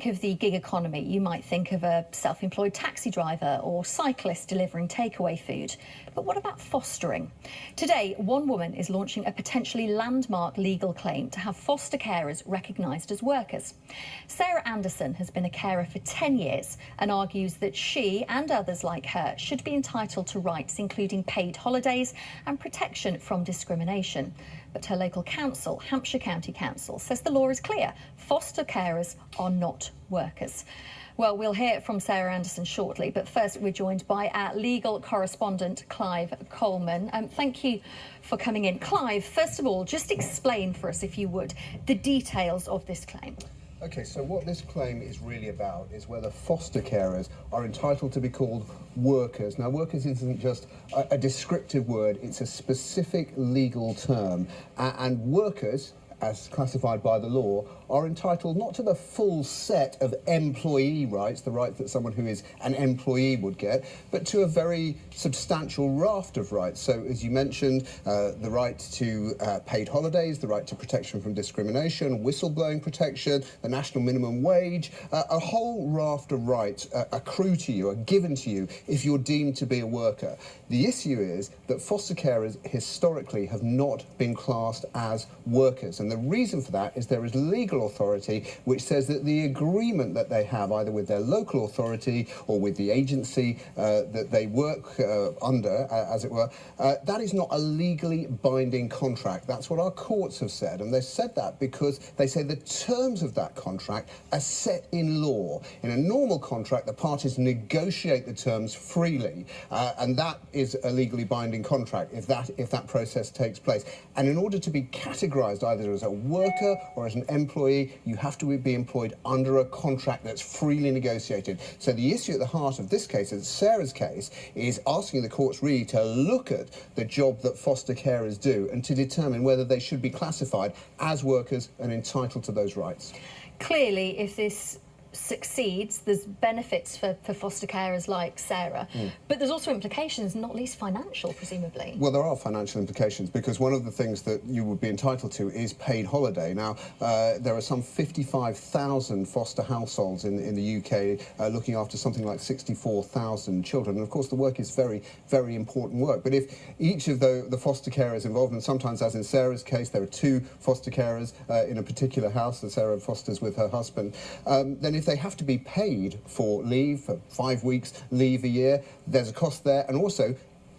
Think of the gig economy, you might think of a self-employed taxi driver or cyclist delivering takeaway food. But what about fostering? Today, one woman is launching a potentially landmark legal claim to have foster carers recognised as workers. Sarah Anderson has been a carer for 10 years and argues that she and others like her should be entitled to rights including paid holidays and protection from discrimination. But her local council, Hampshire County Council, says the law is clear. Foster carers are not workers. Well, we'll hear from Sarah Anderson shortly, but first we're joined by our legal correspondent, Clive Coleman. Thank you for coming in. Clive, first of all, just explain for us, if you would, the details of this claim. OK, so what this claim is really about is whether foster carers are entitled to be called workers. Now, workers isn't just a descriptive word, it's a specific legal term. And workers, as classified by the law, are entitled not to the full set of employee rights, the rights that someone who is an employee would get, but to a very substantial raft of rights. So, as you mentioned, the right to paid holidays, the right to protection from discrimination, whistleblowing protection, the national minimum wage, a whole raft of rights accrue to you, are given to you if you're deemed to be a worker. The issue is that foster carers historically have not been classed as workers, and the reason for that is there is legal authority which says that the agreement that they have either with their local authority or with the agency that they work under, as it were, that is not a legally binding contract. That's what our courts have said, and they've said that because they say the terms of that contract are set in law. In a normal contract, the parties negotiate the terms freely, and that is a legally binding contract if that process takes place. And in order to be categorised either as a worker or as an employee, you have to be employed under a contract that's freely negotiated. So the issue at the heart of this case, as Sarah's case, is asking the courts really to look at the job that foster carers do and to determine whether they should be classified as workers and entitled to those rights. Clearly, if this succeeds, there's benefits for foster carers like Sarah, but there's also implications, not least financial, presumably. Well, there are financial implications because one of the things that you would be entitled to is paid holiday. Now, there are some 55,000 foster households in the UK looking after something like 64,000 children, and of course the work is very, very important work. But if each of the foster carers involved, and sometimes, as in Sarah's case, there are two foster carers in a particular house that Sarah fosters with her husband, then if they have to be paid for leave, for 5 weeks leave a year, there's a cost there, and also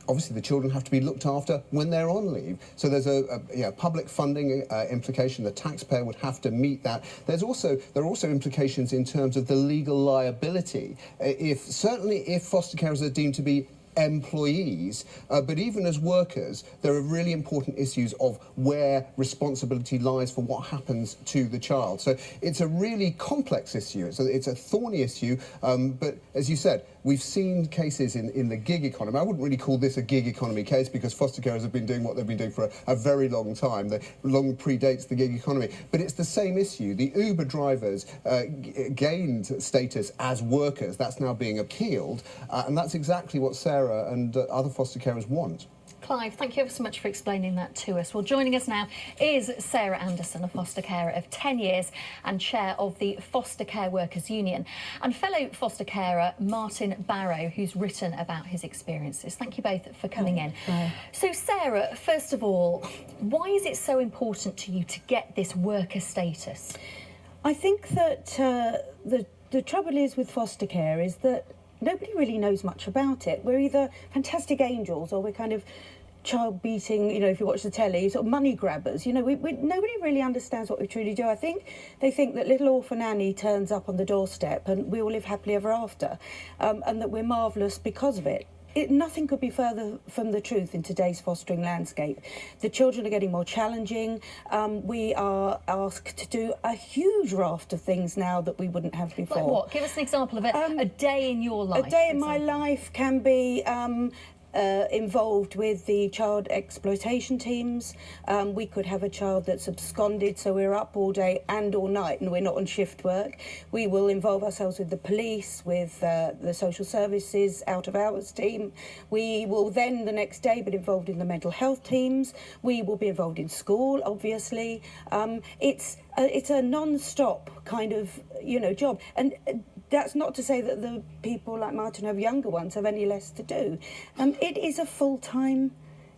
obviously the children have to be looked after when they're on leave. So there's a public funding implication. The taxpayer would have to meet that. There are also implications in terms of the legal liability. Certainly if foster carers are deemed to be employees, but even as workers, there are really important issues of where responsibility lies for what happens to the child. So it's a really complex issue. It's a thorny issue, but as you said, we've seen cases in the gig economy. I wouldn't really call this a gig economy case because foster carers have been doing what they've been doing for a very long time. They long predates the gig economy. But it's the same issue. The Uber drivers gained status as workers. That's now being appealed, and that's exactly what Sarah and other foster carers want. Clive, thank you ever so much for explaining that to us. Well, joining us now is Sarah Anderson, a foster carer of 10 years and chair of the Foster Care Workers Union, and fellow foster carer Martin Barrow, who's written about his experiences. Thank you both for coming in. So, Sarah, first of all, why is it so important to you to get this worker status? I think that the trouble is with foster care is that nobody really knows much about it. We're either fantastic angels or we're kind of child beating, if you watch the telly, sort of money grabbers. Nobody really understands what we truly do. I think they think that little orphan Annie turns up on the doorstep and we all live happily ever after, and that we're marvellous because of it. Nothing could be further from the truth in today's fostering landscape. The children are getting more challenging. We are asked to do a huge raft of things now that we wouldn't have before. Like what? Give us an example of a day in your life. A day in my life can be involved with the child exploitation teams. We could have a child that's absconded, so we're up all day and all night and we're not on shift work. We will involve ourselves with the police, with the social services out-of-hours team. We will then the next day be involved in the mental health teams. We will be involved in school, obviously. It's it's a non-stop kind of, job. And that's not to say that the people like Martin who have younger ones have any less to do. It is a full-time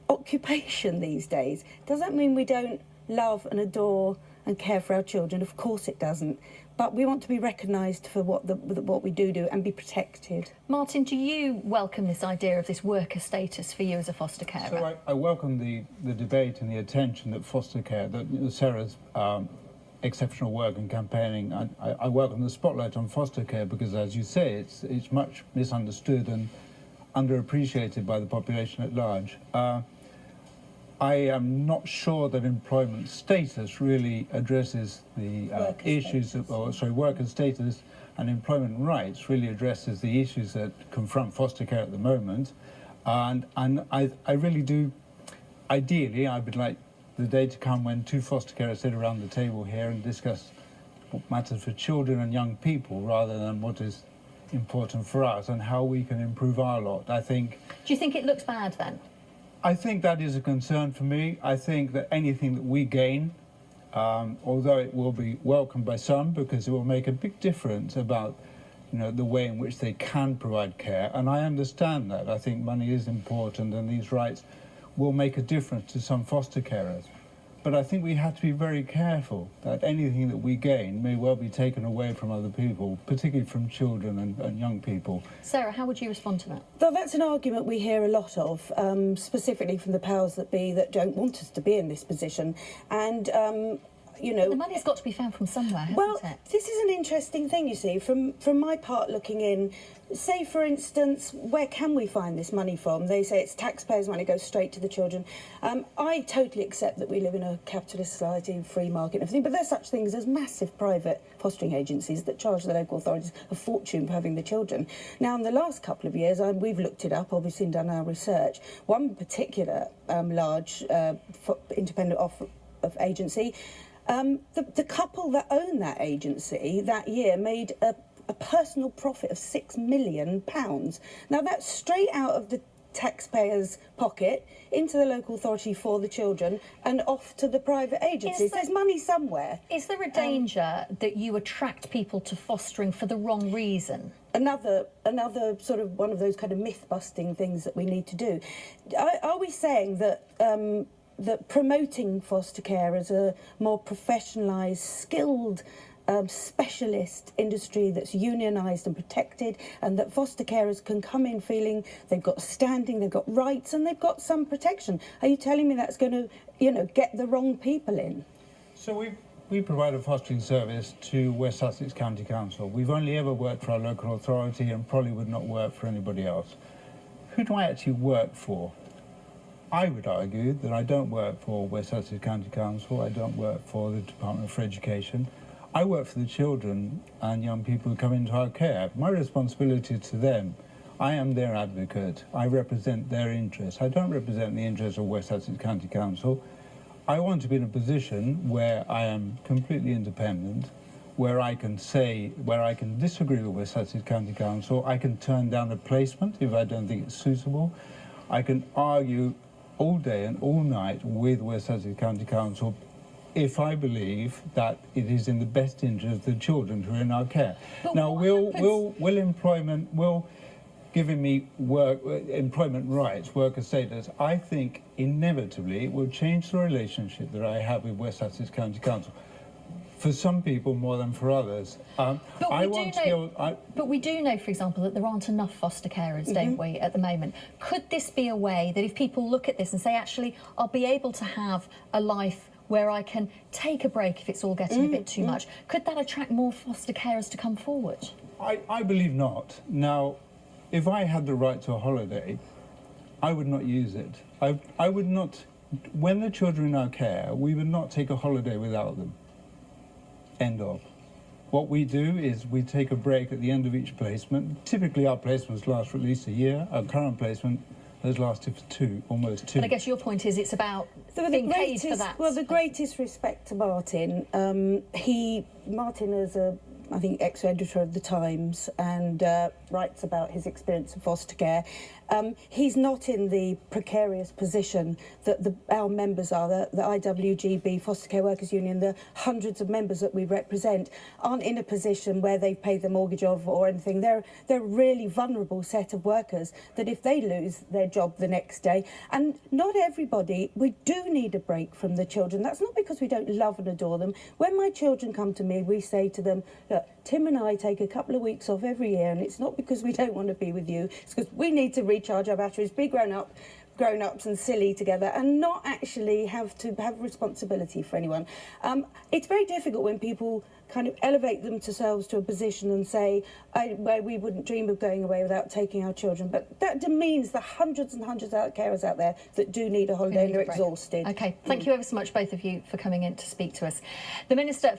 occupation these days. Does that mean we don't love and adore and care for our children? Of course it doesn't. But we want to be recognised for what we do and be protected. Martin, do you welcome this idea of this worker status for you as a foster carer? So I welcome the debate and the attention that foster care, that Sarah's exceptional work and campaigning. I welcome the spotlight on foster care because, as you say, it's much misunderstood and underappreciated by the population at large. I am not sure that employment status really addresses the issues worker status and employment rights really addresses the issues that confront foster care at the moment. And I really do, ideally, I would like the day to come when two foster carers sit around the table here and discuss what matters for children and young people rather than what is important for us and how we can improve our lot. Do you think it looks bad then? I think that is a concern for me. I think that anything that we gain, although it will be welcomed by some because it will make a big difference about the way in which they can provide care, and I understand that. I think money is important and these rights will make a difference to some foster carers. But I think we have to be very careful that anything that we gain may well be taken away from other people, particularly from children and young people. Sarah, how would you respond to that? Well, that's an argument we hear a lot of, specifically from the powers that be that don't want us to be in this position. And, the money's got to be found from somewhere, hasn't it? This is an interesting thing, you see, from my part looking in. Say, for instance, where can we find this money from? They say it's taxpayers' money, goes straight to the children. I totally accept that we live in a capitalist society, free market and everything, but there's such things as massive private fostering agencies that charge the local authorities a fortune for having the children. Now, in the last couple of years, we've looked it up, obviously, and done our research. One particular large independent of agency, the couple that own that agency that year made a personal profit of £6 million. Now, that's straight out of the taxpayer's pocket into the local authority for the children and off to the private agencies. There's money somewhere. Is there a danger that you attract people to fostering for the wrong reason? Another sort of one of those kind of myth-busting things that we need to do. Are we saying that that promoting foster care as a more professionalised, skilled, specialist industry that's unionised and protected, and that foster carers can come in feeling they've got standing, they've got rights, and they've got some protection? Are you telling me that's going to, get the wrong people in? So we provide a fostering service to West Sussex County Council. We've only ever worked for our local authority and probably would not work for anybody else. Who do I actually work for? I would argue that I don't work for West Sussex County Council, I don't work for the Department for Education. I work for the children and young people who come into our care. My responsibility to them, I am their advocate. I represent their interests. I don't represent the interests of West Sussex County Council. I want to be in a position where I am completely independent, where I can disagree with West Sussex County Council. I can turn down a placement if I don't think it's suitable. I can argue all day and all night with West Sussex County Council if I believe that it is in the best interest of the children who are in our care. But now, will giving me employment rights, worker status, I think inevitably it will change the relationship that I have with West Sussex County Council. For some people more than for others. But we do know, for example, that there aren't enough foster carers, don't we, at the moment? Could this be a way that if people look at this and say, actually, I'll be able to have a life where I can take a break if it's all getting a bit too much, could that attract more foster carers to come forward? I believe not. Now, if I had the right to a holiday, I would not use it. I would not, when the children are in our care, we would not take a holiday without them. End of. What we do is we take a break at the end of each placement. Typically our placements last for at least a year. Our current placement has lasted for almost two. But I guess your point is it's about being paid for that. Well, the greatest respect to Martin. Martin, as a I think, ex-editor of The Times, and writes about his experience of foster care. He's not in the precarious position that our members are. The IWGB, Foster Care Workers Union, the hundreds of members that we represent aren't in a position where they've paid their mortgage off or anything. They're a really vulnerable set of workers that if they lose their job the next day, and not everybody, we do need a break from the children. That's not because we don't love and adore them. When my children come to me, we say to them, look, Tim and I take a couple of weeks off every year, and it's not because we don't want to be with you, it's because we need to recharge our batteries, be grown-ups and silly together, and not actually have to have responsibility for anyone. It's very difficult when people kind of elevate themselves to a position and say, we wouldn't dream of going away without taking our children. But that demeans the hundreds and hundreds of carers out there that do need a holiday and are exhausted. OK, thank you ever so much, both of you, for coming in to speak to us. The Minister